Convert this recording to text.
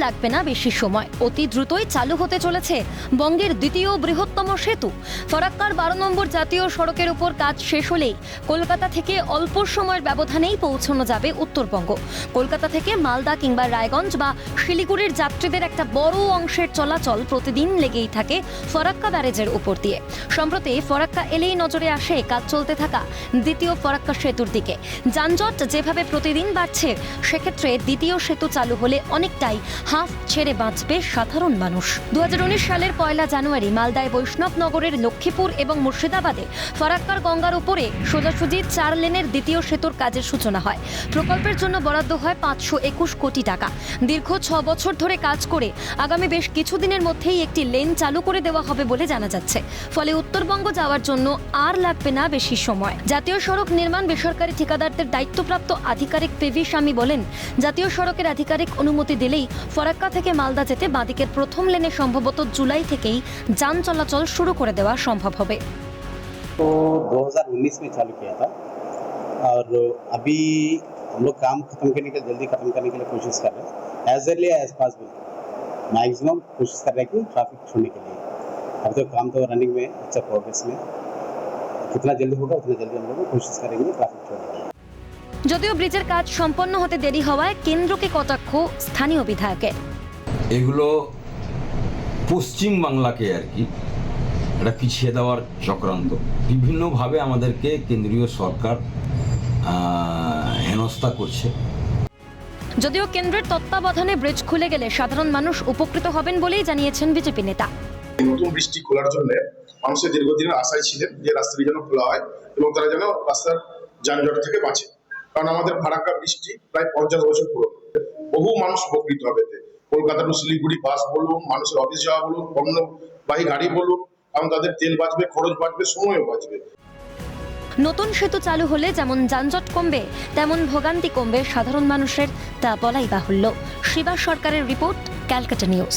লাগবে না বেশি সময়, অতি দ্রুতই চালু হতে চলেছে বঙ্গের দ্বিতীয় বৃহত্তম সেতু। ফরাক্কার 12 নম্বর জাতীয় সড়কের উপর কাজ শেষ হলেই কলকাতা থেকে অল্প সময়ের ব্যবধানেই পৌঁছানো যাবে উত্তরবঙ্গ। কলকাতা থেকে মালদা কিংবা রায়গঞ্জ বা শিলিগুড়ির যাত্রীদের একটা বড় অংশের চলাচল প্রতিদিন লেগেই থাকে ফরাক্কা ব্যারেজের উপর দিয়ে। সম্প্রতি ফরাক্কা এলেই নজরে আসে কাজ চলতে থাকা দ্বিতীয় ফরাক্কা সেতুর দিকে। যানজট যেভাবে প্রতিদিন বাড়ছে, সেক্ষেত্রে দ্বিতীয় সেতু চালু হলে অনেকটাই হাফ ছেড়ে বাঁচবে সাধারণ মানুষ। 2019 সালের 1 জানুয়ারি মালদায় বৈষ্ণবনগরের লক্ষ্মীপুর এবং মুর্শিদাবাদে ফরাক্কার গঙ্গার উপরে সোজাসুজি 4 লেনের দ্বিতীয় সেতুর কাজের সূচনা হয়। প্রকল্পের জন্য বরাদ্দ হয় 521 কোটি টাকা। দীর্ঘ 6 বছর ধরে কাজ করে আগামী বেশ কিছুদিনের মধ্যেই একটি লেন চালু করে দেওয়া হবে বলে জানা যাচ্ছে। ফলে উত্তরবঙ্গ যাওয়ার জন্য আর লাগবে না বেশি সময়। জাতীয় সড়ক নির্মাণ বেসরকারি ঠিকাদারদের দায়িত্বপ্রাপ্ত আধিকারিক পিভি স্বামী বলেন, জাতীয় সড়কের আধিকারিক অনুমতি দিলেই ফরাক্কা থেকে মালদা যেতে বাঁদিকের প্রথম লেনে সম্ভবত জুলাই থেকেই যান চলাচল শুরু করে দেওয়া সম্ভব হবে। तो 2019 में चालू किया था और अभी हम लोग काम जल्दी खत्म करने के लिए कोशिश कर रहे हैं। As early as possible maximum कोशिश कर रहे हैं कि ट्रैफिक छोड़ने के लिए। अब तो काम तो रनिंग में, अच्छा प्रोग्रेस में, कितना जल्दी होगा उतना जल्दी हम लोग कोशिश करेंगे ट्रैफिक छोड़ने के लिए। যদিও ব্রিজের কাজ সম্পন্ন হতে দেরি হওয়ায় কেন্দ্রকে কটাক্ষ স্থানীয় বিধায়কের। এগুলো পশ্চিম বাংলাকে আর কি এটা পিছিয়ে দেওয়ার চক্রান্ত। বিভিন্নভাবে আমাদেরকে কেন্দ্রীয় সরকার হেনস্থা করছে। যদিও কেন্দ্রের তত্ত্বাবধানে ব্রিজ খুলে গেলে সাধারণ মানুষ উপকৃত হবেন বলেই জানিয়েছেন বিজেপি নেতা। নতুন বৃষ্টি খোলার জন্য মানুষের দীর্ঘদিনের আশায় ছিলেন যে রাস্তাটি যেন খোলা হয় এবং তারা যেন রাস্তার যানজট থেকে বাঁচে। কারণ আমাদের ফারাক্কা বৃষ্টি প্রায় 50 বছর পুরনো, বহু মানুষ উপকৃত হবে। কলকাতা টু শিলিগুড়ি বাস বলুন, মানুষের অফিস যাওয়া বলুন, পণ্যবাহী গাড়ি বলুন, কারণ তাদের তেল বাঁচবে, খরচ বাঁচবে, সময়ও বাঁচবে। নতুন সেতু চালু হলে যেমন যানজট কমবে, তেমন ভোগান্তি কমবে সাধারণ মানুষের, তা বলাই বাহুল্য। শিবা সরকারের রিপোর্ট, ক্যালকাটা নিউজ।